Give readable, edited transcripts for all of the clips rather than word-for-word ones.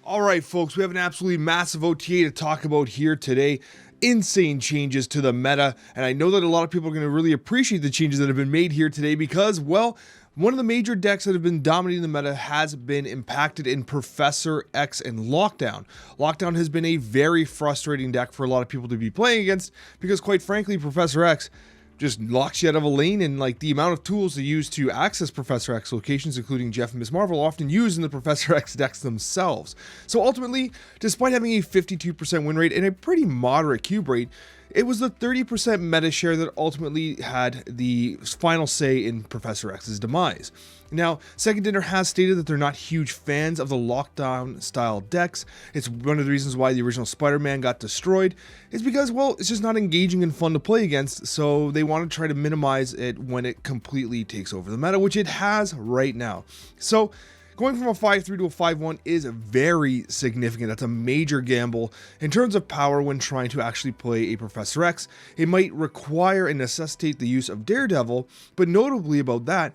All right, folks, we have an absolutely massive OTA to talk about here today. Insane changes to the meta, and I know that a lot of people are going to really appreciate the changes that have been made here today because, well, one of the major decks that have been dominating the meta has been impacted in Professor X and Lockdown. Lockdown has been a very frustrating deck for a lot of people to be playing against because, quite frankly, Professor X just locks you out of a lane, and like the amount of tools to use to access Professor X locations, including Jeff and Miss Marvel, often used in the Professor X decks themselves. So ultimately, despite having a 52% win rate and a pretty moderate cube rate, it was the 30% meta share that ultimately had the final say in Professor X's demise. Now, Second Dinner has stated that they're not huge fans of the lockdown style decks. It's one of the reasons why the original Spider-Man got destroyed. It's because, well, it's just not engaging and fun to play against, so they want to try to minimize it when it completely takes over the meta, which it has right now. So, going from a 5-3 to a 5-1 is very significant. That's a major gamble in terms of power when trying to actually play a Professor X. It might require and necessitate the use of Daredevil, but notably about that,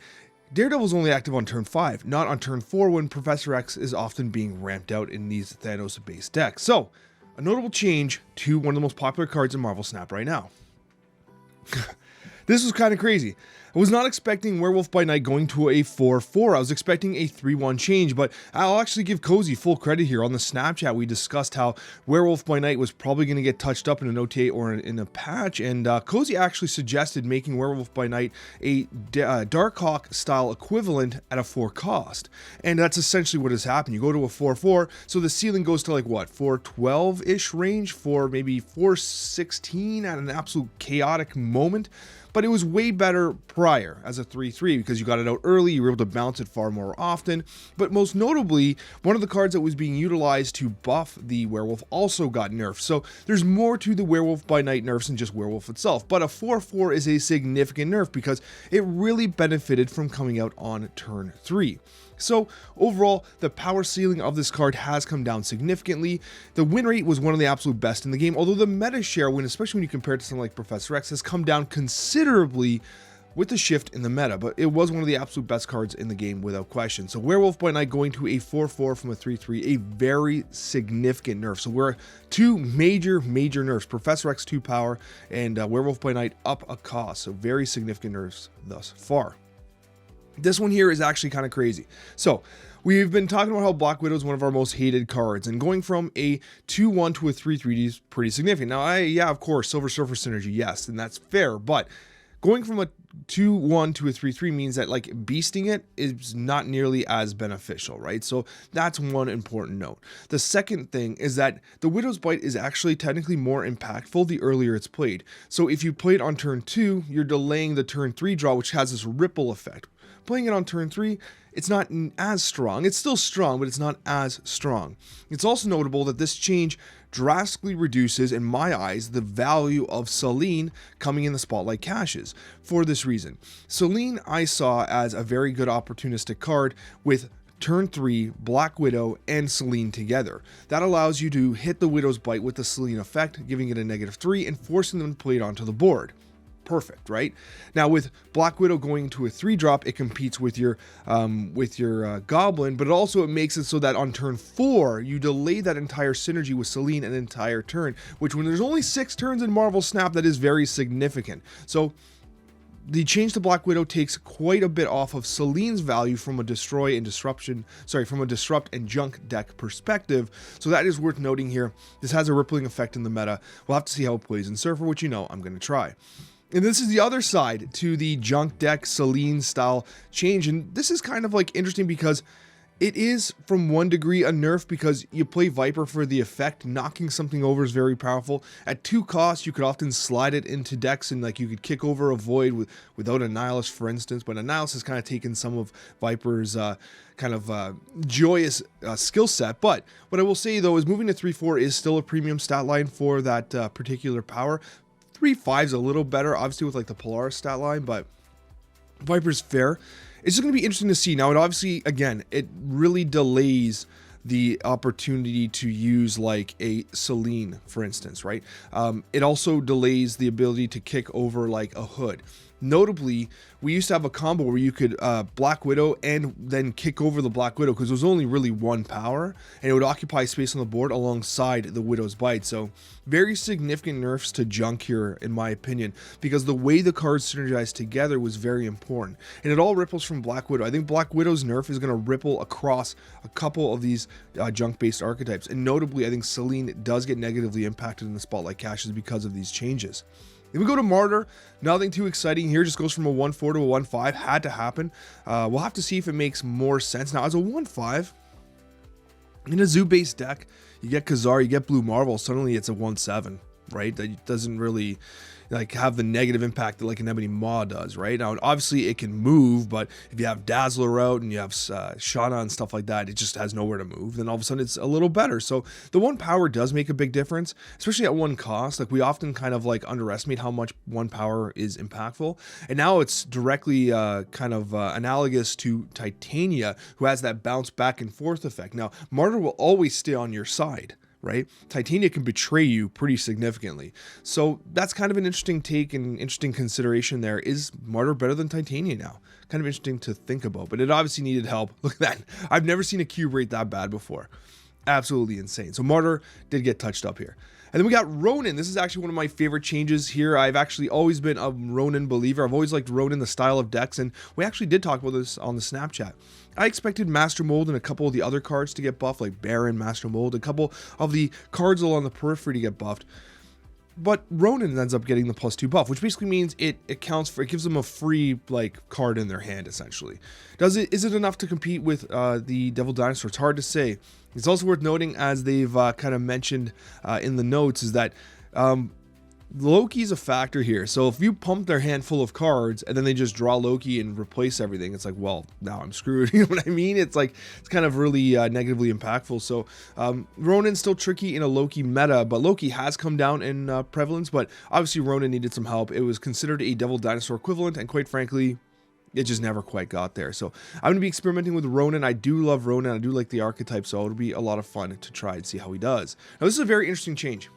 Daredevil is only active on turn 5, not on turn 4 when Professor X is often being ramped out in these Thanos-based decks. So, a notable change to one of the most popular cards in Marvel Snap right now. This was kind of crazy. I was not expecting Werewolf by Night going to a 4-4. I was expecting a 3-1 change, but I'll actually give Cozy full credit here. On the Snapchat, we discussed how Werewolf by Night was probably going to get touched up in an OTA or in a patch, and Cozy actually suggested making Werewolf by Night a Darkhawk style equivalent at a 4 cost. And that's essentially what has happened. You go to a 4-4, so the ceiling goes to like what, 412-ish range, for maybe 416 at an absolute chaotic moment. But it was way better prior as a 3-3 because you got it out early, you were able to bounce it far more often. But most notably, one of the cards that was being utilized to buff the Werewolf also got nerfed. So there's more to the Werewolf by Night nerfs than just Werewolf itself. But a 4-4 is a significant nerf because it really benefited from coming out on turn 3. So overall, the power ceiling of this card has come down significantly. The win rate was one of the absolute best in the game, although the meta share win, especially when you compare it to something like Professor X, has come down considerably with the shift in the meta, but it was one of the absolute best cards in the game without question. So Werewolf by Night going to a 4-4 from a 3-3, a very significant nerf. So we're two major nerfs, Professor X 2 power and Werewolf by Night up a cost. So very significant nerfs thus far. This one here is actually kind of crazy. So, we've been talking about how Black Widow is one of our most hated cards, and going from a 2-1 to a 3-3 is pretty significant. Now, yeah, of course, Silver Surfer synergy, yes, and that's fair, but going from a 2-1 to a 3-3 means that, like, beasting it is not nearly as beneficial, right? So that's one important note. The second thing is that the Widow's Bite is actually technically more impactful the earlier it's played. So if you play it on turn 2, you're delaying the turn 3 draw, which has this ripple effect. Playing it on turn 3, it's not as strong. It's still strong, but it's not as strong. It's also notable that this change drastically reduces, in my eyes, the value of Seline coming in the Spotlight caches. For this reason, Seline I saw as a very good opportunistic card with turn 3, Black Widow, and Seline together. That allows you to hit the Widow's Bite with the Seline effect, giving it a -3 and forcing them to play it onto the board. Perfect, right? Now with Black Widow going to a 3-drop, it competes with your Goblin, but also it makes it so that on turn 4, you delay that entire synergy with Seline an entire turn, which when there's only 6 turns in Marvel Snap, that is very significant. So the change to Black Widow takes quite a bit off of Seline's value from a destroy and disruption, from a disrupt and junk deck perspective. So that is worth noting here. This has a rippling effect in the meta. We'll have to see how it plays in Surfer, which you know I'm going to try. And this is the other side to the junk deck Seline style change. And this is kind of like interesting because it is from one degree a nerf because you play Viper for the effect. Knocking something over is very powerful. At 2 costs, you could often slide it into decks and like you could kick over a Void without a Nihilus, for instance. But a Nihilus has kind of taken some of Viper's joyous skill set. But what I will say though is moving to 3-4 is still a premium stat line for that particular power. 3-5 is a little better, obviously, with like the Polaris stat line, but Viper's fair. It's just going to be interesting to see. Now, it obviously, again, it really delays the opportunity to use like a Seline, for instance, right? It also delays the ability to kick over like a Hood. Notably, we used to have a combo where you could Black Widow and then kick over the Black Widow, because it was only really one power, and it would occupy space on the board alongside the Widow's Bite. So very significant nerfs to junk here, in my opinion, because the way the cards synergized together was very important. And it all ripples from Black Widow. I think Black Widow's nerf is going to ripple across a couple of these junk-based archetypes. And notably, I think Seline does get negatively impacted in the Spotlight caches because of these changes. If we go to Martyr, nothing too exciting here, just goes from a 1-4 to a 1-5, had to happen. We'll have to see if it makes more sense. Now, as a 1-5, in a zoo-based deck, you get Khazar, you get Blue Marvel, suddenly it's a 1-7, right? That doesn't really like have the negative impact that like an Ebony Maw does, right? Now, obviously it can move, but if you have Dazzler out and you have Shauna and stuff like that, it just has nowhere to move, then all of a sudden it's a little better. So the 1 power does make a big difference, especially at 1 cost. Like, we often kind of like underestimate how much 1 power is impactful, and now it's directly kind of analogous to Titania, who has that bounce back and forth effect. Now, Martyr will always stay on your side, right? Titania can betray you pretty significantly. So that's kind of an interesting take and interesting consideration there. Is Martyr better than Titania now? Kind of interesting to think about, but it obviously needed help. Look at that. I've never seen a cube rate that bad before. Absolutely insane. So Martyr did get touched up here. And then we got Ronin. This is actually one of my favorite changes here. I've actually always been a Ronin believer. I've always liked Ronin, the style of decks, and we actually did talk about this on the Snapchat. I expected Master Mold and a couple of the other cards to get buffed, like Baron, Master Mold, a couple of the cards along the periphery to get buffed. But Ronin ends up getting the +2 buff, which basically means it accounts for, it gives them a free like card in their hand, essentially. Is it enough to compete with the Devil Dinosaur? It's hard to say. It's also worth noting, as they've kind of mentioned in the notes, is that Loki's a factor here. So if you pump their hand full of cards and then they just draw Loki and replace everything, it's like, well, now I'm screwed. You know what I mean? It's like, it's kind of really negatively impactful. So Ronin's still tricky in a Loki meta, but Loki has come down in prevalence, but obviously Ronin needed some help. It was considered a Devil Dinosaur equivalent, and quite frankly, it just never quite got there. So I'm going to be experimenting with Ronin. I do love Ronin. I do like the archetype, so it'll be a lot of fun to try and see how he does. Now, this is a very interesting change.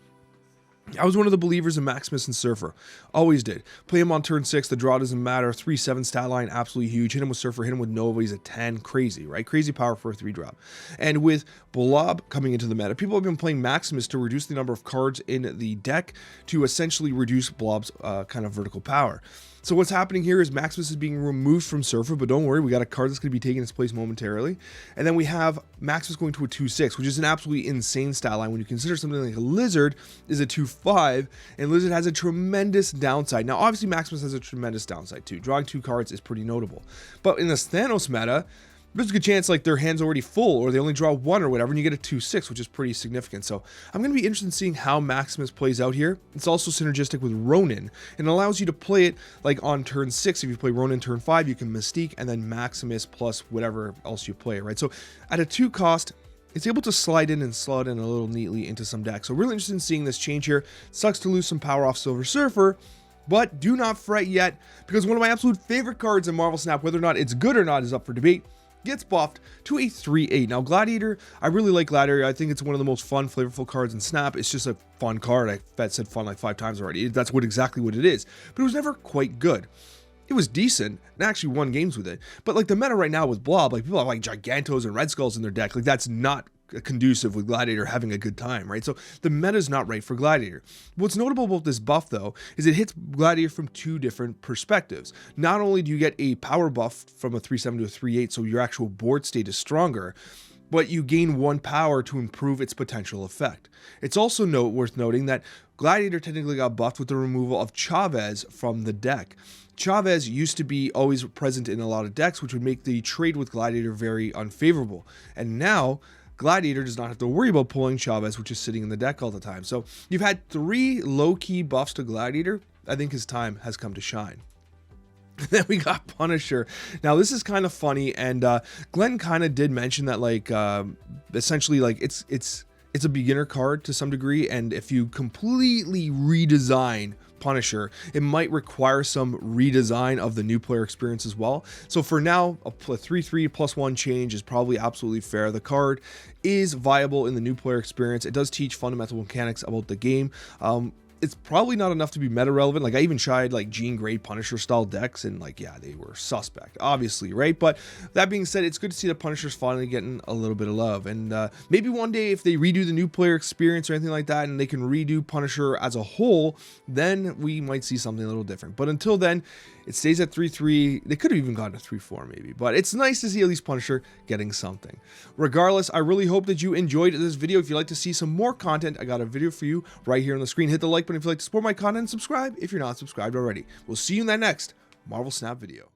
I was one of the believers in Maximus and Surfer. Always did. Play him on turn 6. The draw doesn't matter. 3/7 stat line, absolutely huge. Hit him with Surfer, hit him with Nova. He's a 10. Crazy, right? Crazy power for a 3-drop. And with Blob coming into the meta, people have been playing Maximus to reduce the number of cards in the deck to essentially reduce Blob's kind of vertical power. So what's happening here is Maximus is being removed from Surfer, but don't worry, we got a card that's going to be taking its place momentarily. And then we have Maximus going to a 2/6, which is an absolutely insane stat line when you consider something like a Lizard is a 2/5, and Lizard has a tremendous downside. Now, obviously, Maximus has a tremendous downside too. Drawing 2 cards is pretty notable. But in this Thanos meta, there's a good chance like their hand's already full, or they only draw 1 or whatever, and you get a 2/6, which is pretty significant. So I'm going to be interested in seeing how Maximus plays out here. It's also synergistic with Ronin, and allows you to play it like on turn 6. If you play Ronin turn 5, you can Mystique and then Maximus plus whatever else you play, right? So at a 2 cost, it's able to slide in and slot in a little neatly into some decks. So really interested in seeing this change here. Sucks to lose some power off Silver Surfer, but do not fret yet, because one of my absolute favorite cards in Marvel Snap, whether or not it's good or not is up for debate, gets buffed to a 3/8. Now, Gladiator, I really like Gladiator. I think it's one of the most fun, flavorful cards in Snap. It's just a fun card. I've said fun like 5 times already. That's exactly what it is. But it was never quite good. It was decent, and I actually won games with it. But like the meta right now with Blob, like people have like Gigantos and Red Skulls in their deck. Like that's not conducive with Gladiator having a good time, right? So the meta is not right for Gladiator. What's notable about this buff, though, is it hits Gladiator from 2 different perspectives. Not only do you get a power buff from a 3/7 to a 3/8, so your actual board state is stronger, but you gain 1 power to improve its potential effect. It's also worth noting that Gladiator technically got buffed with the removal of Chavez from the deck. Chavez used to be always present in a lot of decks, which would make the trade with Gladiator very unfavorable. And now Gladiator does not have to worry about pulling Chavez, which is sitting in the deck all the time. So you've had 3 low-key buffs to Gladiator. I think his time has come to shine. Then we got Punisher. Now this is kind of funny, and Glenn kind of did mention that like essentially like it's a beginner card to some degree, and if you completely redesign Punisher, it might require some redesign of the new player experience as well. So for now, a 3/3 +1 change is probably absolutely fair. The card is viable in the new player experience. It does teach fundamental mechanics about the game. it's probably not enough to be meta relevant. Like I even tried like Gene Grade Punisher style decks, and like, yeah, they were suspect, obviously, right? But that being said, it's good to see the Punishers finally getting a little bit of love. And maybe one day if they redo the new player experience or anything like that, and they can redo Punisher as a whole, then we might see something a little different. But until then, it stays at 3-3. They could have even gotten a 3-4 maybe, but it's nice to see at least Punisher getting something. Regardless, I really hope that you enjoyed this video. If you'd like to see some more content, I got a video for you right here on the screen. Hit the like button if you'd like to support my content, and subscribe if you're not subscribed already. We'll see you in that next Marvel Snap video.